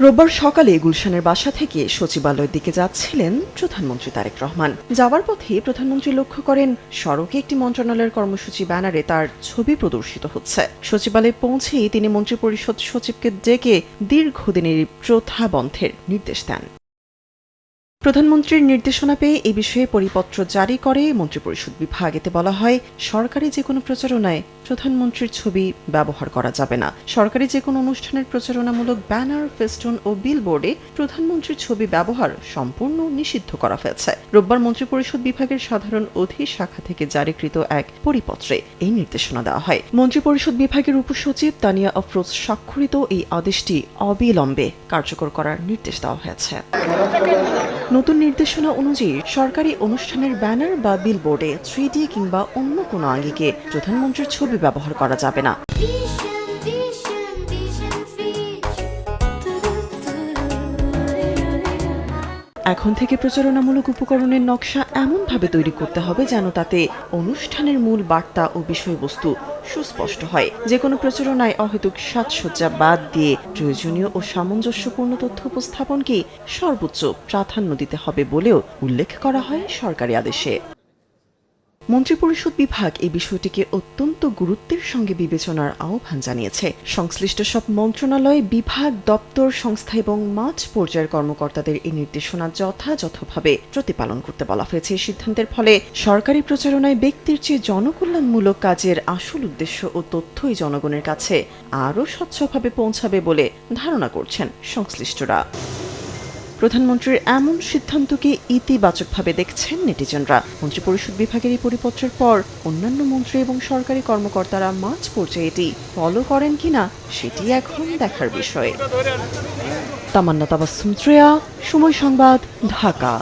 রোববার সকালে গুলশানের বাসা থেকে সচিবালয়ের দিকে যাচ্ছিলেন প্রধানমন্ত্রী তারেক রহমান। যাওয়ার পথে প্রধানমন্ত্রী লক্ষ্য করেন সড়কে একটি মন্ত্রণালয়ের কর্মসূচি ব্যানারে তার ছবি প্রদর্শিত হচ্ছে। সচিবালয়ে পৌঁছেই তিনি মন্ত্রিপরিষদ সচিবকে ডেকে দীর্ঘদিনের প্রথা বন্ধের নির্দেশ দেন। প্রধানমন্ত্রীর নির্দেশনা পেয়ে এ বিষয়ে পরিপত্র জারি করে মন্ত্রিপরিষদ বিভাগ। এতে বলা হয়, সরকারি যে কোনো প্রচারণায় প্রধানমন্ত্রীর ছবি ব্যবহার করা যাবে না। সরকারি যে কোনো অনুষ্ঠানের প্রচারণামূলক ব্যানার, ফেস্টুন ও বিলবোর্ডে প্রধানমন্ত্রীর ছবি ব্যবহার সম্পূর্ণ নিষিদ্ধ করা হয়েছে। রোববার মন্ত্রিপরিষদ বিভাগের সাধারণ অধিশাখা থেকে জারিকৃত এক পরিপত্রে এই নির্দেশনা দেওয়া হয়। মন্ত্রিপরিষদ বিভাগের উপসচিব তানিয়া আফরোজ স্বাক্ষরিত এই আদেশটি অবিলম্বে কার্যকর করার নির্দেশ দেওয়া হয়েছে। নতুন নির্দেশনা অনুযায়ী সরকারি অনুষ্ঠানের ব্যানার বা বিলবোর্ডে 3D কিংবা অন্য কোনো আঙ্গিকে প্রধানমন্ত্রীর ছবি ব্যবহার করা যাবে না। এখন থেকে প্রচারণামূলক উপকরণের নকশা এমনভাবে তৈরি করতে হবে যেন তাতে অনুষ্ঠানের মূল বার্তা ও বিষয়বস্তু সুস্পষ্ট হয়। যে কোনো প্রচারণায় অহেতুক সাজসজ্জা বাদ দিয়ে প্রয়োজনীয় ও সামঞ্জস্যপূর্ণ তথ্য উপস্থাপনকে সর্বোচ্চ প্রাধান্য দিতে হবে বলেও উল্লেখ করা হয় সরকারি আদেশে। মন্ত্রিপরিষদ বিভাগ এই বিষয়টিকে অত্যন্ত গুরুত্বের সঙ্গে বিবেচনার আহ্বান জানিয়েছে। সংশ্লিষ্ট সব মন্ত্রণালয়, বিভাগ, দপ্তর, সংস্থা এবং মাঠ পর্যায়ের কর্মকর্তাদের এই নির্দেশনা যথাযথভাবে প্রতিপালন করতে বলা হয়েছে। এই সিদ্ধান্তের ফলে সরকারি প্রচারণায় ব্যক্তির চেয়ে জনকল্যাণমূলক কাজের আসল উদ্দেশ্য ও তথ্যই জনগণের কাছে আরও স্বচ্ছভাবে পৌঁছাবে বলে ধারণা করছেন সংশ্লিষ্টরা। প্রধানমন্ত্রীর এমন সিদ্ধান্তকে ইতিবাচকভাবে দেখছেন নেটিজনরা। মন্ত্রিপরিষদ বিভাগের এই পরিপত্রের পর অন্যান্য মন্ত্রী এবং সরকারি কর্মকর্তারা মাঝ পর্যায়ে এটি ফলো করেন কিনা সেটি এখন দেখার বিষয়। তামান্না তাবাসসুম শ্রেয়া, সময় সংবাদ, ঢাকা।